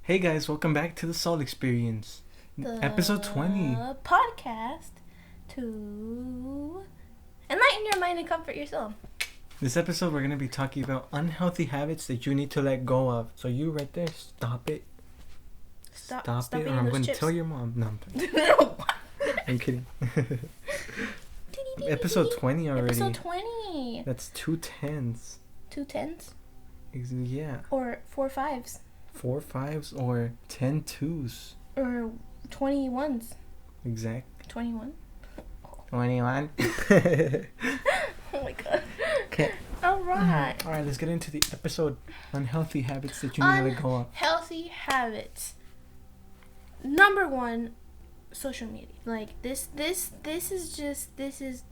Hey guys, welcome back to the Soul Experience. Episode 20. Podcast to enlighten your mind and comfort your soul. This episode we're going to be talking about unhealthy habits that you need to let go of. So you right there, stop it. Stop it or I'm going to tell your mom. No, I'm kidding. Episode 20 already. Episode 20. That's 2 10s. 2 10s? Yeah. Or 4 5s. 4 5s or 10 2s. Or 21s. Exact. 21. 21. Oh my god. Okay. Alright. Alright, let's get into the episode. Unhealthy habits that you need to let go of. Unhealthy habits. Number 1, social media. Like this is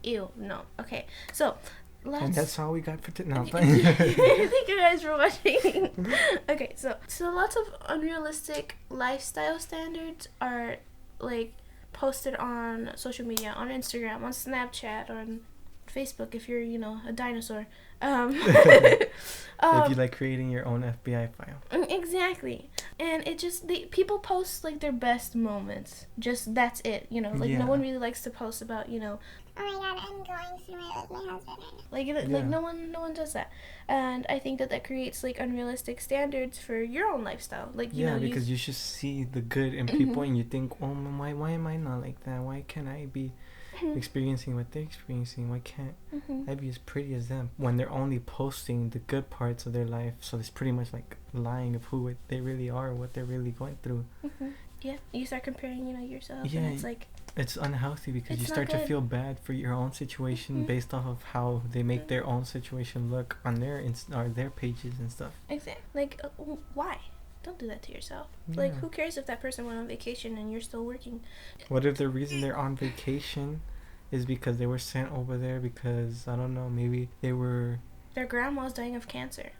ew. No. Okay. So And that's all we got for today. No, thank you guys for watching. Okay, so lots of unrealistic lifestyle standards are like posted on social media, on Instagram, on Snapchat, on Facebook if you're, a dinosaur. If you like creating your own FBI file. Exactly. And it just, people post like their best moments. Just that's it, No one really likes to post about, oh my god, I'm going through my husband right now. like no one does that. And I think that creates like unrealistic standards for your own lifestyle. Like because you should see the good in people and you think, oh, why am I not like that? Why can't I be experiencing what they're experiencing? Why can't I be as pretty as them? When they're only posting the good parts of their life, so it's pretty much like lying of who they really are, what they're really going through. Yeah, you start comparing, yourself. Yeah, and it's like it's unhealthy because it's you start to good. feel bad for your own situation based off of how they make their own situation look on their or their pages and stuff. Exactly. Like, why? Don't do that to yourself. Yeah. Like, who cares if that person went on vacation and you're still working? What if the reason they're on vacation is because they were sent over there because, I don't know, maybe their grandma's dying of cancer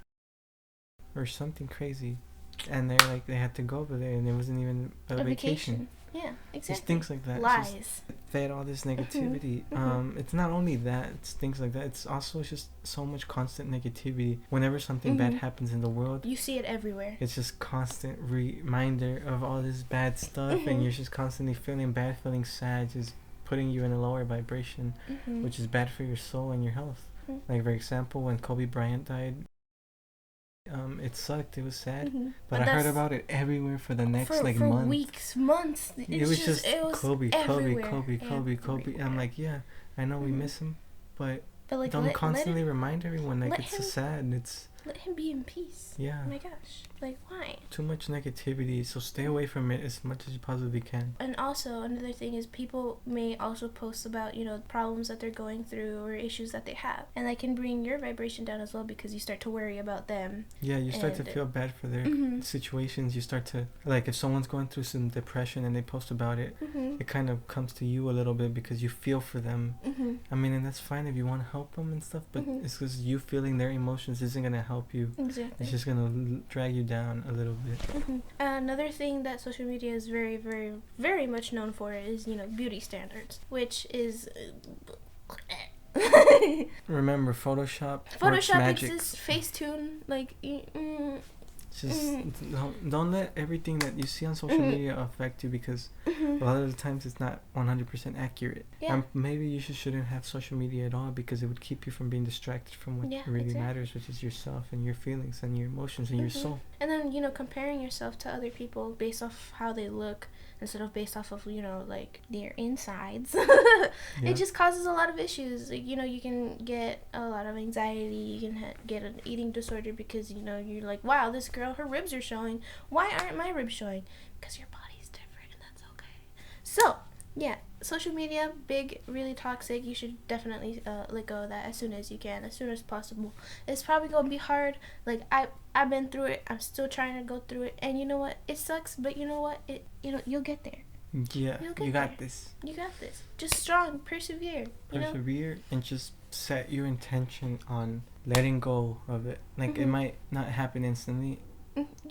or something crazy, and they had to go over there and it wasn't even a vacation. Yeah, exactly. Just things like that. Lies. Fed all this negativity. It's not only that, it's things like that. It's also just so much constant negativity. Whenever something bad happens in the world, you see it everywhere. It's just constant reminder of all this bad stuff, and you're just constantly feeling bad, feeling sad, just putting you in a lower vibration, which is bad for your soul and your health. Like, for example, when Kobe Bryant died, it sucked. It was sad, but I heard about it everywhere for the next for months. months. It was just Kobe. Everywhere. I'm like, yeah, I know we miss him, but like, don't constantly remind everyone like it's so sad. Let him be in peace. Yeah. Oh my gosh. Like, why? Too much negativity, so stay away from it as much as you possibly can. And also, another thing is people may also post about, problems that they're going through or issues that they have. And that can bring your vibration down as well because you start to worry about them. Yeah, you start to feel bad for their situations. You start to, like, if someone's going through some depression and they post about it, it kind of comes to you a little bit because you feel for them. I mean, and that's fine if you want to help them and stuff, but it's because you feeling their emotions isn't going to help you. Exactly. It's just going to drag you down a little bit. Another thing that social media is very, very, very much known for is, beauty standards, which is... Remember, Photoshop works magic. Exists, Facetune, like... Just don't let everything that you see on social media affect you because a lot of the times it's not 100% accurate. Yeah. Maybe you shouldn't have social media at all because it would keep you from being distracted from what really matters, which is yourself and your feelings and your emotions and your soul. And then, comparing yourself to other people based off how they look instead of based off of, like their insides. It just causes a lot of issues. Like, you can get a lot of anxiety. You can get an eating disorder because, you're like, wow, this girl, her ribs are showing. Why aren't my ribs showing? Because your body's different and that's okay. So, yeah, social media, big, really toxic. You should definitely let go of that as soon as you can, as soon as possible. It's probably going to be hard. Like, I've been through it. I'm still trying to go through it. And you know what? It sucks, but you know what? You'll get there. Yeah, you got this. You got this. Just strong, persevere. And just set your intention on letting go of it. Like, it might not happen instantly.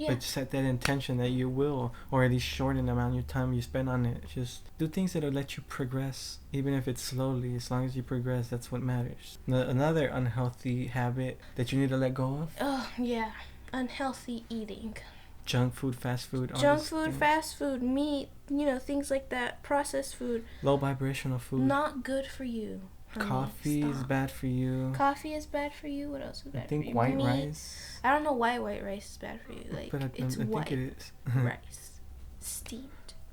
But set that intention that you will, or at least shorten the amount of time you spend on it. Just do things that will let you progress, even if it's slowly. As long as you progress, that's what matters. Another unhealthy habit that you need to let go of. Oh, yeah. Unhealthy eating. Junk food, fast food. Fast food, meat, things like that. Processed food. Low vibrational food. Not good for you. Honey, coffee is bad for you. Coffee is bad for you. What else is bad for you? I think white rice. I don't know why white rice is bad for you. Like, but it's white. I think it is. Rice. Steamed.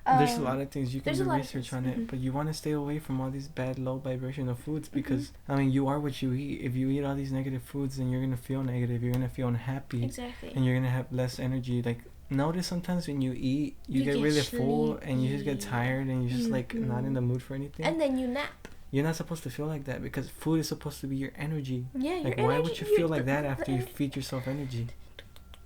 There's a lot of things you can do research on it, but you want to stay away from all these bad low vibrational foods because you are what you eat. If you eat all these negative foods, then you're gonna feel negative. You're gonna feel unhappy. Exactly. And you're gonna have less energy. Like, notice sometimes when you eat, you get really full and you just get tired and you're just like not in the mood for anything. And then you nap. You're not supposed to feel like that because food is supposed to be your energy. Yeah, like, why would you feel like that after you feed yourself energy?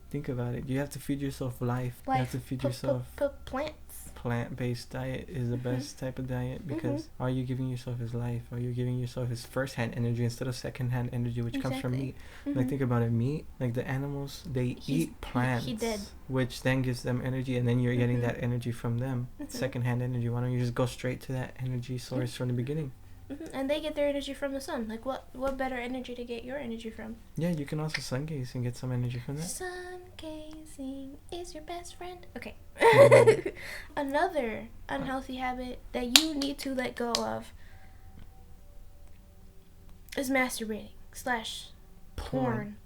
Think about it. You have to feed yourself life. You have to feed yourself plants. Plant-based diet is the best type of diet because all you're giving yourself is life. All you're giving yourself is first-hand energy instead of second-hand energy, which comes from meat. Like, think about it. Meat, like the animals, they eat plants, which then gives them energy, and then you're getting that energy from them. Second-hand energy. Why don't you just go straight to that energy source from the beginning? And they get their energy from the sun. Like, what better energy to get your energy from? Yeah, you can also sun gaze and get some energy from that. Sun gazing is your best friend. Okay. Another unhealthy habit that you need to let go of is masturbating / porn.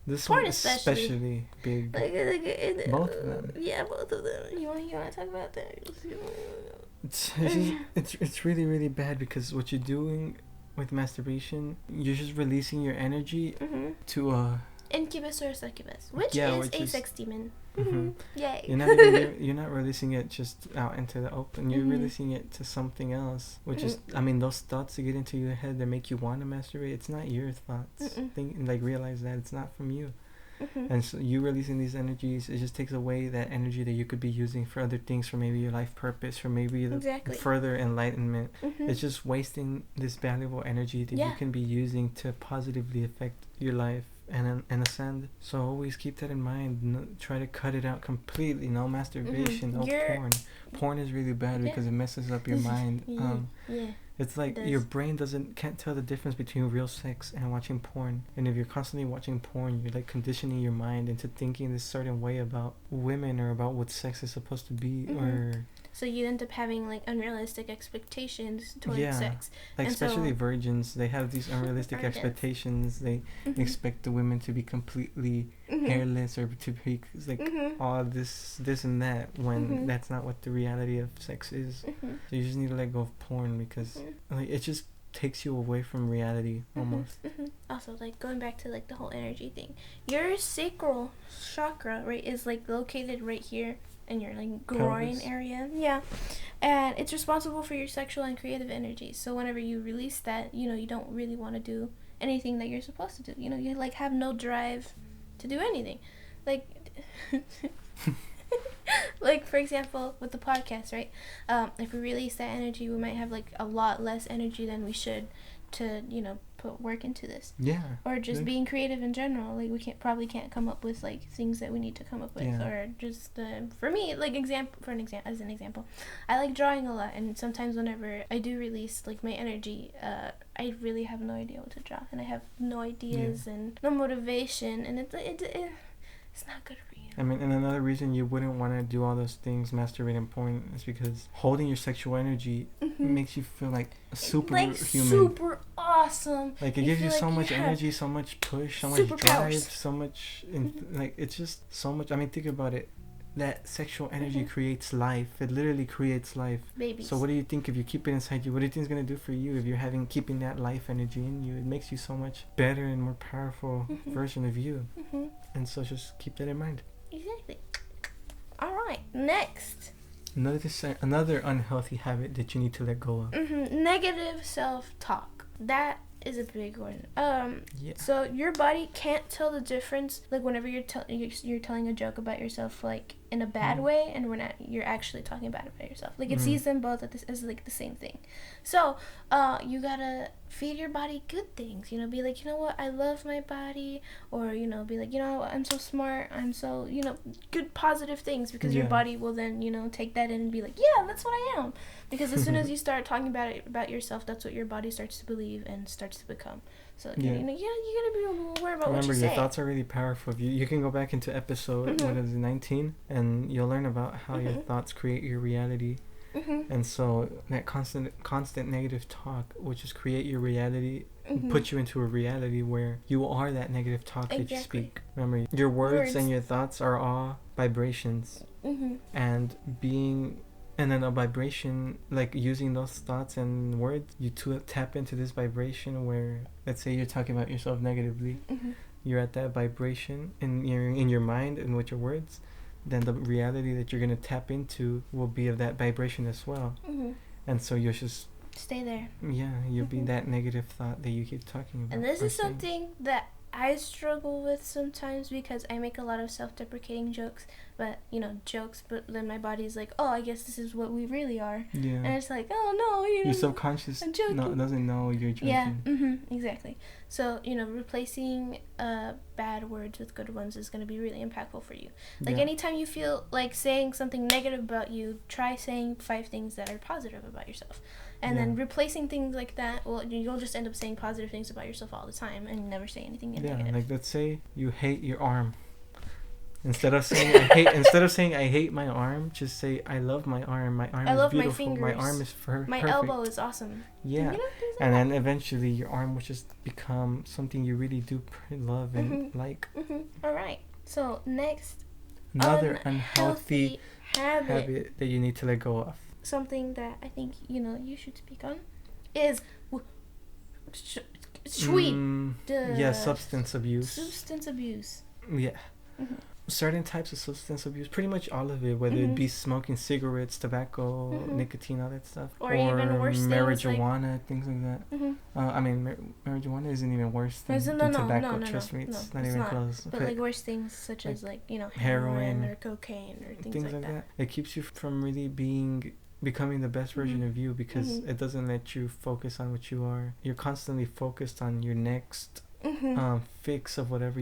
This porn one especially big. Both of them. Yeah, both of them. You want to talk about that? It's really, really bad because what you're doing with masturbation, you're just releasing your energy to incubus or succubus, which is a sex demon. Yay. You're not releasing it just out into the open. You're releasing it to something else, which is, those thoughts that get into your head that make you want to masturbate, it's not your thoughts. Realize that it's not from you. And so you releasing these energies, it just takes away that energy that you could be using for other things, for maybe your life purpose, for maybe further enlightenment. It's just wasting this valuable energy that you can be using to positively affect your life and ascend. So always keep that in mind. Try to cut it out completely. No masturbation, no porn. Porn is really bad because it messes up your mind. It's like your brain can't tell the difference between real sex and watching porn. And if you're constantly watching porn, you're like conditioning your mind into thinking this certain way about women or about what sex is supposed to be. So you end up having like unrealistic expectations towards sex. Like, and especially virgins, they have these unrealistic expectations. They expect the women to be completely hairless or to be like all this and that, when that's not what the reality of sex is. So you just need to let go of porn because like, it just takes you away from reality almost. Also, like, going back to like the whole energy thing, your sacral chakra, right, is like located right here in your like groin area. And it's responsible for your sexual and creative energy. So whenever you release that, you don't really want to do anything that you're supposed to do. You like have no drive to do anything. Like like, for example, with the podcast, right? If we release that energy, we might have like a lot less energy than we should to put work into this, or just being creative in general. Like, we can't come up with like things that we need to come up with, or just for me, like, as an example, I like drawing a lot, and sometimes whenever I do release like my energy, I really have no idea what to draw, and I have no ideas and no motivation, and it's not good for you. And another reason you wouldn't want to do all those things, masturbate and porn, is because holding your sexual energy makes you feel like superhuman. Super awesome. Like, it gives you so much energy, so much push, so much drive, so much, like, it's just so much. Think about it. That sexual energy creates life. It literally creates life. Babies. So what do you think, if you keep it inside you, what do you think it's going to do for you if you're keeping that life energy in you? It makes you so much better and more powerful version of you. And so just keep that in mind. Exactly. All right, next. Another unhealthy habit that you need to let go of. Negative self-talk. That is a big one. So your body can't tell the difference. Like, whenever you're telling a joke about yourself, like, in a bad way, and you're actually talking bad about yourself. Like, it sees them both as like the same thing. So you gotta feed your body good things, you know, be like, you know what, I love my body, or, you know, be like, you know, I'm so smart, I'm so, you know, good positive things, because your body will then, you know, take that in and be like, yeah, that's what I am, because as soon as you start talking about yourself, that's what your body starts to believe and starts to become. So you know, you gotta be aware about what you say. Remember, your thoughts are really powerful. You can go back into episode 19, and you'll learn about how your thoughts create your reality. And so that constant negative talk, which is create your reality, put you into a reality where you are that negative talk that you speak. Remember, your words and your thoughts are all vibrations, and then a vibration, like using those thoughts and words, you tap into this vibration where, let's say you're talking about yourself negatively, you're at that vibration in your mind and with your words, then the reality that you're going to tap into will be of that vibration as well. And so you'll just stay there. Yeah, you'll be that negative thought that you keep talking about. And this is something that I struggle with sometimes, because I make a lot of self-deprecating jokes, but then my body's like, oh, I guess this is what we really are. Yeah. And it's like, oh no, your subconscious doesn't know you're joking. Yeah, exactly. So, replacing bad words with good ones is going to be really impactful for you. Like, anytime you feel like saying something negative about you, try saying 5 things that are positive about yourself. And then replacing things like that, well, you'll just end up saying positive things about yourself all the time and never say anything negative. Yeah, like, let's say you hate your arm. Instead of saying I hate my arm, just say I love my arm. My arm is beautiful. My fingers. My arm is perfect. My elbow is awesome. Yeah. And then eventually your arm will just become something you really do love and like. All right. So next, another unhealthy habit that you need to let go of. Something that I think you should speak on is substance abuse. Substance abuse. Yeah. Certain types of substance abuse, pretty much all of it, whether it be smoking cigarettes, tobacco, nicotine, all that stuff, or even worse marijuana, things like that. I mean, marijuana isn't even worse than tobacco. Trust me, it's not even close. But like worse things such as heroin or cocaine or things like that. It keeps you from really becoming the best version of you, because it doesn't let you focus on what you are. You're constantly focused on your next fix of whatever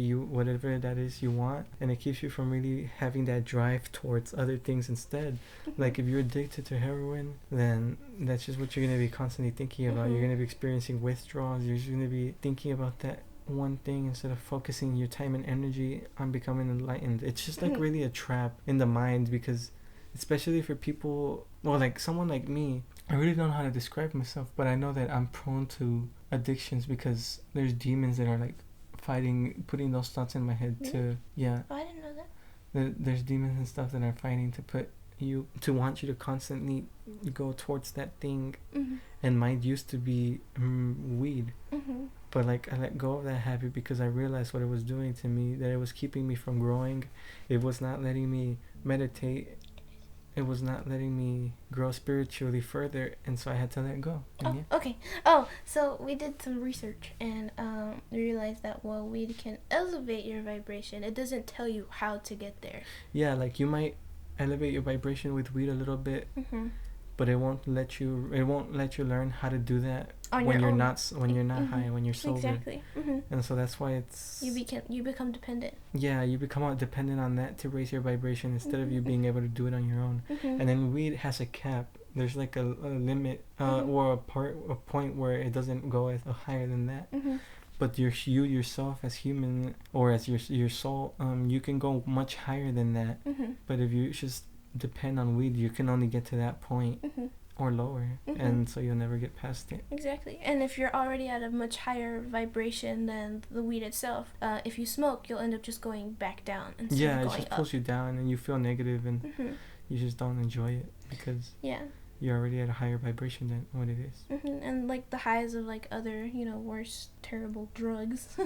that is you want, and it keeps you from really having that drive towards other things instead. Like, if you're addicted to heroin, then that's just what you're going to be constantly thinking about. You're going to be experiencing withdrawals. You're just going to be thinking about that one thing instead of focusing your time and energy on becoming enlightened. It's just like really a trap in the mind, because especially for people, well, like someone like me, I really don't know how to describe myself, but I know that I'm prone to addictions because there's demons that are like putting those thoughts in my head to, Oh, I didn't know that. There's demons and stuff that are fighting to want you to constantly go towards that thing. And mine used to be weed. But like, I let go of that habit because I realized what it was doing to me, that it was keeping me from growing. It was not letting me meditate. It was not letting me grow spiritually further, and so I had to let go. Okay. So we did some research, and we realized that while weed can elevate your vibration, it doesn't tell you how to get there. Yeah, like you might elevate your vibration with weed a little bit, but it won't let you learn how to do that when you're not high, when you're sober. Exactly. And so that's why you become dependent. Yeah, you become dependent on that to raise your vibration instead of you being able to do it on your own. And then weed has a cap. There's like a limit or a point where it doesn't go higher than that. But you yourself as human, or as your soul, you can go much higher than that. But if you just depend on weed, you can only get to that point or lower, and so you'll never get past it. Exactly. And if you're already at a much higher vibration than the weed itself, if you smoke, you'll end up just going back down instead of going up. Yeah, it just pulls you down, and you feel negative, and you just don't enjoy it because you're already at a higher vibration than what it is. And like the highs of like other, worse, terrible drugs. I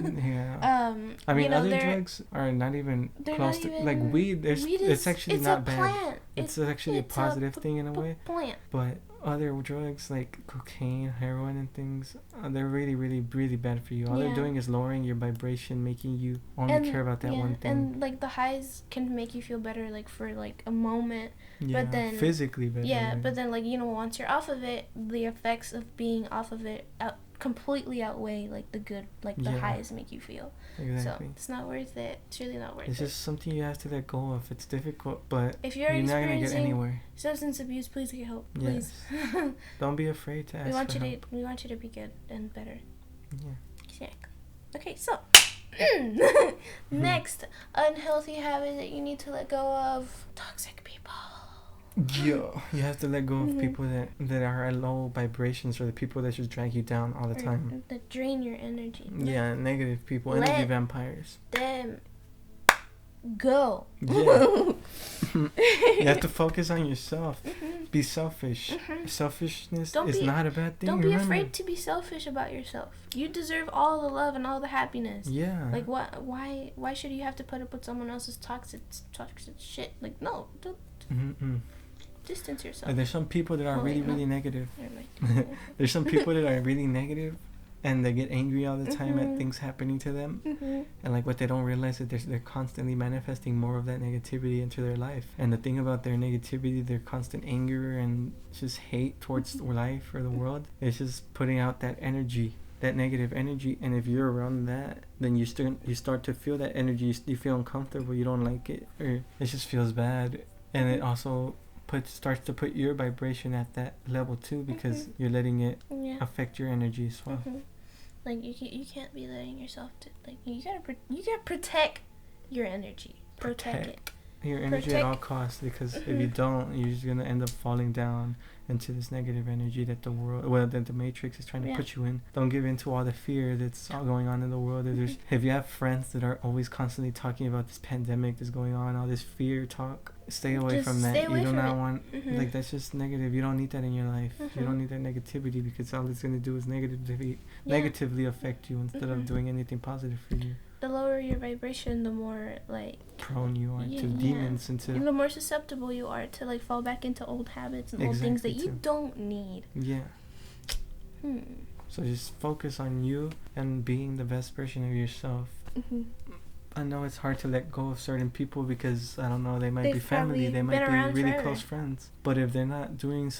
mean, other drugs are not even close to, like weed. It's actually not bad. It's actually a positive thing in a way. Plant. But other drugs like cocaine, heroin, and things, they're really, really, really bad for you. All they're doing is lowering your vibration, making you only care about that one thing. And like the highs can make you feel better, like for like a moment. Yeah, but then physically better. Yeah, but then like once you're off of it, the effects of being off of it completely outweigh like the good, like the highs make you feel. Exactly. So it's not worth it. It's really not worth it. It's just something you have to let go of. It's difficult, but if you're not gonna get anywhere. Substance abuse, please get help. Please. Yes. Don't be afraid to ask for help. We want you to be good and better. Yeah. Exactly. Okay, so next unhealthy habit that you need to let go of: toxic people. Yo, you have to let go of people that are at low vibrations, or the people that just drag you down all the time. That drain your energy. Yeah, negative people, energy vampires. Them go. Yeah. You have to focus on yourself. Be selfish. Selfishness is not a bad thing. Don't be afraid to be selfish about yourself. You deserve all the love and all the happiness. Yeah. Like why should you have to put up with someone else's toxic shit? Like no, don't. Distance yourself. There's some people that are really negative. There's some people that are really negative, and they get angry all the time at things happening to them. And like what they don't realize is they're constantly manifesting more of that negativity into their life. And the thing about their negativity, their constant anger and just hate towards life or the world, it's just putting out that energy, that negative energy. And if you're around that, then you start to feel that energy. You feel uncomfortable. You don't like it, or it just feels bad. And it also starts to put your vibration at that level too, because you're letting it affect your energy as well. Like you can't be letting yourself like you gotta protect your energy. Protect it. Your energy at all costs, because if you don't, you're just gonna end up falling down into this negative energy that that the Matrix is trying to put you in. Don't give in to all the fear that's all going on in the world. If you have friends that are always constantly talking about this pandemic that's going on, all this fear talk, stay away from that. You do not want like that's just negative. You don't need that in your life. You don't need that negativity, because all it's gonna do is negatively affect you instead of doing anything positive for you. The lower your vibration, the more like prone you are to demons, and the more susceptible you are to like fall back into old habits and old things that you don't need. Yeah. So just focus on you and being the best version of yourself. I know it's hard to let go of certain people because I don't know, they might be family, they might be really close friends. But if they're not doing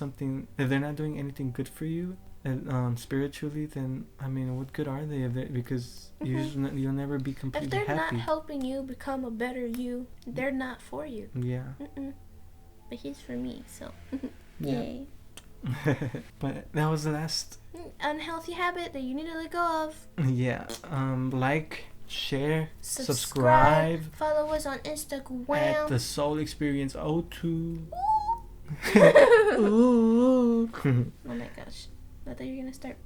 anything good for you, spiritually, then I mean, what good are they? Because you'll never be completely happy. If they're not helping you become a better you, they're not for you. Yeah. But he's for me, so yay. But that was the last unhealthy habit that you need to let go of. Yeah. Like, share, subscribe, follow us on Instagram at The Soul Experience 02. Ooh. Oh my gosh. I thought you were gonna start,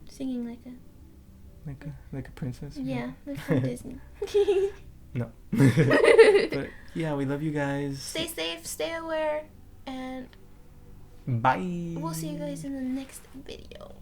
singing like a princess. Yeah, like from Disney. No. But yeah, we love you guys. Stay safe, stay aware, and bye. We'll see you guys in the next video.